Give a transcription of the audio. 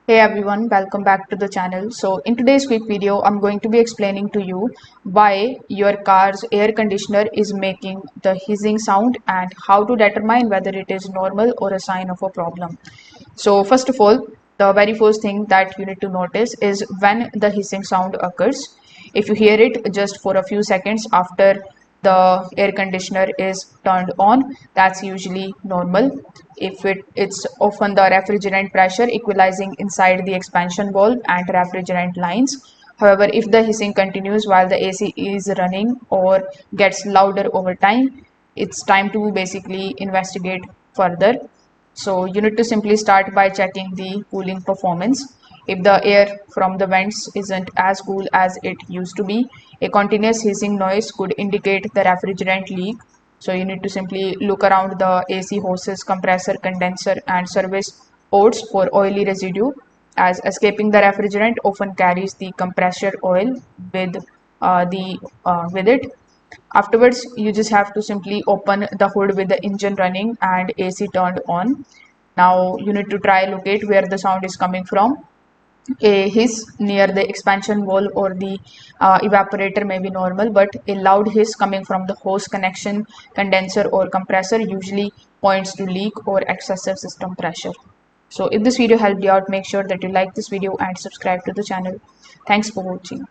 Hey everyone, welcome back to the channel. So in today's quick video, I'm going to be explaining to you why your car's air conditioner is making the hissing sound and how to determine whether it is normal or a sign of a problem. So first of all, the very first thing that you need to notice is when the hissing sound occurs. If you hear it just for a few seconds after the air conditioner is turned on, that's usually normal. If it's often the refrigerant pressure equalizing inside the expansion valve and refrigerant lines. However, if the hissing continues while the AC is running or gets louder over time, it's time to basically investigate further. So you need to simply start by checking the cooling performance. If the air from the vents isn't as cool as it used to be, a continuous hissing noise could indicate the refrigerant leak. So you need to simply look around the AC hoses, compressor, condenser, and service ports for oily residue, as escaping the refrigerant often carries the compressor oil with with it. Afterwards, you just have to simply open the hood with the engine running and AC turned on. Now you need to try locate where the sound is coming from. A hiss near the expansion valve or the evaporator may be normal, but a loud hiss coming from the hose connection, condenser, or compressor usually points to leak or excessive system pressure. So if this video helped you out, make sure that you like this video and subscribe to the channel. Thanks for watching.